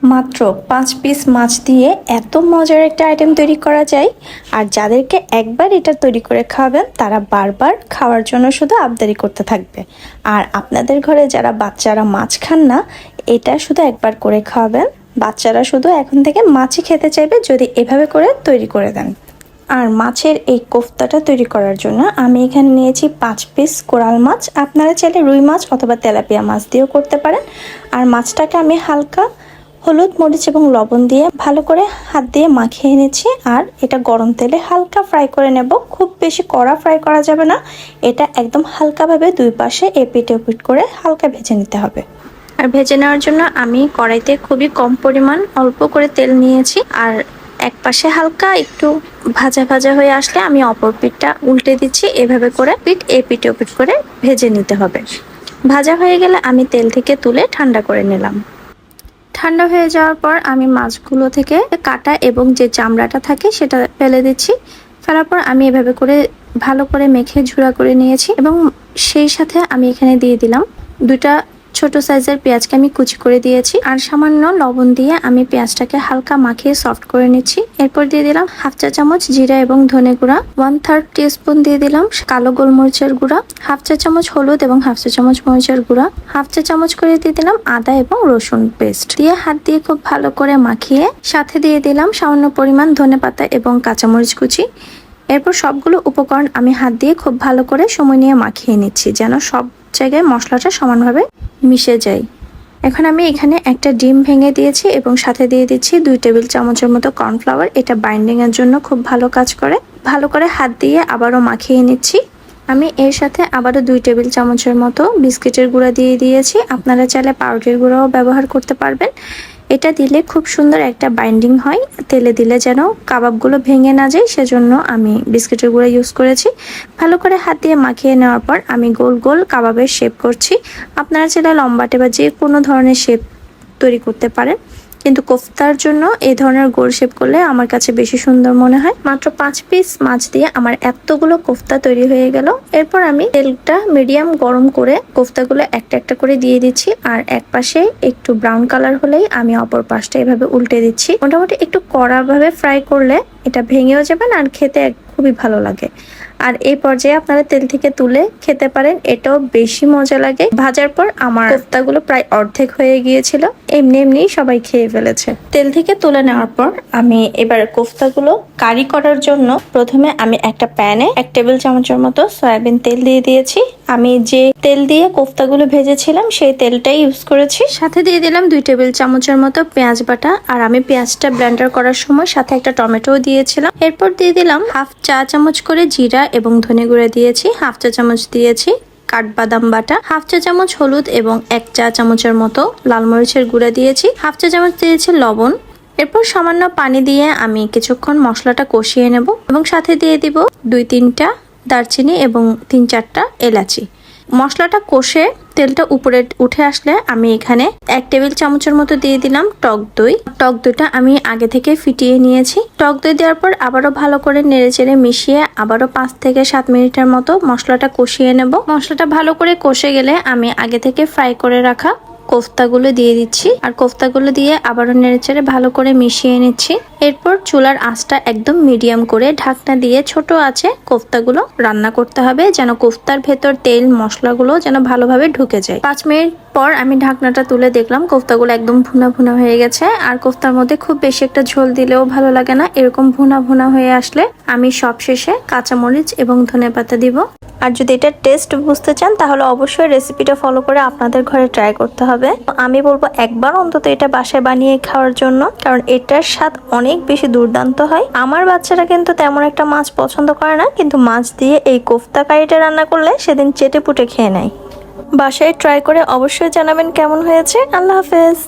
মাত্র 5 পিস মাছ দিয়ে এত মজার একটা আইটেম তৈরি করা যায়। আর যাদেরকে একবার এটা তৈরি করে খাওয়াবেন তারা বারবার খাওয়ার জন্য শুধু আবদারি করতে থাকবে। আর আপনাদের ঘরে যারা বাচ্চারা মাছ খান না, এটা শুধু একবার করে খাওয়াবেন, বাচ্চারা শুধু এখন থেকে মাছই খেতে চাইবে যদি এভাবে করে তৈরি করে দেন। আর মাছের এই কোফতাটা তৈরি করার জন্য আমি এখানে নিয়েছি 5 পিস কোরাল মাছ। আপনারা চাইলে রুই মাছ অথবা তেলাপিয়া মাছ দিয়েও করতে পারেন। আর মাছটাকে আমি হালকা হলুদ, মরিচ এবং লবণ দিয়ে ভালো করে হাত দিয়ে মাখিয়ে নিচ্ছি। আর এটা গরম তেলে হালকা ফ্রাই করে নেব, খুব বেশি কড়া ফ্রাই করা যাবে না। এটা একদম হালকাভাবে দুই পাশে এপিট ওপিট করে হালকা ভেজে নিতে হবে। আর ভেজে নেওয়ার জন্য আমি কড়াইতে খুবই কম পরিমাণ অল্প করে তেল নিয়েছি। আর এক পাশে হালকা একটু ভাজা ভাজা হয়ে আসলে আমি অপর পিঠটা উল্টে দিচ্ছি। এভাবে করে এপিট ওপিট করে ভেজে নিতে হবে। ভাজা হয়ে গেলে আমি তেল থেকে তুলে ঠান্ডা করে নিলাম। ঠান্ডা হয়ে যাওয়ার পর আমি মাছগুলো থেকে কাটা এবং যে চামড়াটা থাকে সেটা ফেলে দিচ্ছি। ফেলার পর আমি এভাবে করে ভালো করে মেখে ঝুড়া করে নিয়েছি এবং সেই সাথে আমি এখানে দিয়ে দিলাম 2টা ছোট সাইজের পেঁয়াজকে আমি কুচি করে দিয়েছি। আর সামান্য লবণ দিয়ে আমি পেঁয়াজটাকে হালকা মাখিয়ে সফট করে নিচ্ছি। এরপর দিয়ে দিলাম হাফ চা চামচ জিরা এবং ধনে গুঁড়া, 1/3 টিস্পুন দিয়ে দিলাম কালো গোলমরিচের গুঁড়া, হাফ চা চামচ হলুদ এবং হাফ চা চামচ মরিচের গুঁড়া, হাফ চা চামচ করে দিয়ে দিলাম আদা এবং রসুন পেস্ট দিয়ে হাত দিয়ে খুব ভালো করে মাখিয়ে সাথে দিয়ে দিলাম সামান্য পরিমাণ ধনেপাতা এবং কাঁচামরিচ কুচি। এরপর সবগুলো উপকরণ আমি হাত দিয়ে খুব ভালো করে সময় নিয়ে মাখিয়ে নিচ্ছি যেন সব জায়গায় মশলাটা সমানভাবে মিশে যায়। এখন আমি এখানে একটা ডিম ভেঙে দিয়েছি এবং সাথে দিয়ে দিচ্ছি 2 টেবিল চামচের মতো কর্নফ্লাওয়ার। এটা বাইন্ডিং এর জন্য খুব ভালো কাজ করে। ভালো করে হাত দিয়ে আবারও মাখিয়ে নিচ্ছি। আমি এর সাথে আবারও 2 টেবিল চামচের মতো বিস্কিটের গুঁড়া দিয়ে দিয়েছি। আপনারা চাইলে পাউডারের গুঁড়াও ব্যবহার করতে পারবেন। এটা দিলে খুব সুন্দর একটা বাইন্ডিং হয়। তেলে দিলে যেন কাবাবগুলো ভেঙে না যায় সেজন্য আমি বিস্কিটের গুঁড়া ইউজ করেছি। ভালো করে হাত দিয়ে মাখিয়ে নেওয়ার পর আমি গোল গোল কাবাবের শেপ করছি। আপনারা চাইলে লম্বাটে বা যে কোনো ধরনের শেপ তৈরি করতে পারেন, কিন্তু কোফতার জন্য এই ধরনের গোল শেপ করলে আমার কাছে বেশি সুন্দর মনে হয়। মাত্র 5 পিস মাছ দিয়ে আমার এতগুলো কোফতা তৈরি হয়ে গেল। এরপর আমি তেলটা মিডিয়াম গরম করে কোফতাগুলো একটা একটা করে দিয়ে দিচ্ছি। আর এক পাশে একটু ব্রাউন কালার হলেই আমি অপর পাশটা এভাবে উল্টে দিচ্ছি। মোটামুটি একটু কড়াভাবে ফ্রাই করলে এটা ভেঙেও যাবে না আর খেতে খুবই ভালো লাগে। আর এই পর্যায়ে আপনারা তেল থেকে তুলে খেতে পারেন, এটাও বেশি মজা লাগে। ভাজার পর আমার কোফতাগুলো প্রায় অর্ধেক হয়ে গিয়েছিল, এমনি সবাই খেয়ে ফেলেছে। তেল থেকে তুলে নেওয়ার পর আমি এবার কোফতাগুলো কারি করার জন্য প্রথমে আমি একটা প্যানে 1 টেবিল চামচের মতো সয়াবিন তেল দিয়ে দিয়েছি। আমি যে তেল দিয়ে কোফতাগুলো ভেজেছিলাম সেই তেলটাই ইউজ করেছি। সাথে দিয়ে দিলাম 2 টেবিল চামচের মতো পেঁয়াজ বাটা। আর আমি পেঁয়াজটা ব্লেন্ডার করার সময় সাথে একটা টমেটোও দিয়েছিলাম। এরপর দিয়ে দিলাম হাফ চা চামচ করে জিরা এবং ধনে গুঁড়া দিয়েছি, হাফ চা চামচ দিয়েছি কাঠবাদাম বাটা, হাফ চা চামচ হলুদ এবং 1 চা চামচের মতো লাল মরিচের গুঁড়া দিয়েছি, হাফ চা চামচ দিয়েছি লবণ। এরপর সামান্য পানি দিয়ে আমি কিছুক্ষণ মশলাটা কষিয়ে নেব এবং সাথে দিয়ে দিব 2-3টা দারচিনি এবং 3-4টা এলাচি। মশলাটা কষে তেলটা উপরে উঠে আসলে আমি এখানে 1 টেবিল চামচের মতো দিয়ে দিলাম টক দই। টক দইটা আমি আগে থেকে ফিটিয়ে নিয়েছি। টক দই দেওয়ার পর আবারও ভালো করে নেড়েচেড়ে মিশিয়ে আবারও 5 থেকে 7 মিনিটের মতো মশলাটা কষিয়ে নেব। মশলাটা ভালো করে কষে গেলে আমি আগে থেকে ফ্রাই করে রাখা কোফতাগুলো দিয়ে দিচ্ছি। আর কোফতাগুলো দিয়ে আবারও নেড়েচেড়ে ভালো করে মিশিয়ে নিচ্ছি। এরপর চুলার আঁচটা একদম মিডিয়াম করে ঢাকনা দিয়ে ছোট আঁচে কোফতাগুলো রান্না করতে হবে যেন কোফতার ভেতর তেল মশলাগুলো যেন ভালোভাবে ঢুকে যায়। 5 মিনিট পর আমি ঢাকনাটা তুলে দেখলাম কোফতাগুলো একদম ভুনা ভুনা হয়ে গেছে। আর কোফতার মধ্যে খুব বেশি একটা ঝোল দিলেও ভালো লাগে না। এরকম ভুনা ভুনা হয়ে আসলে আমি সবশেষে কাঁচামরিচ এবং ধনেপাতা দিব। আর যদি এটা টেস্ট বুঝতে চান তাহলে অবশ্যই রেসিপিটা ফলো করে আপনাদের ঘরে ট্রাই করতে হবে। আমি বলবো একবার অন্তত এটা বাসায় বানিয়ে খাওয়ার জন্য, কারণ এটার স্বাদ অনেক বেশি দুর্দান্ত হয়। আমার বাচ্চারা কিন্তু তেমন একটা মাছ পছন্দ করে না, কিন্তু মাছ দিয়ে এই কোফতা কারিটা রান্না করলে সেদিন চেটে পুটে খেয়ে নেয়। বাসায় ট্রাই করে অবশ্যই জানাবেন কেমন হয়েছে। আল্লাহ হাফেজ।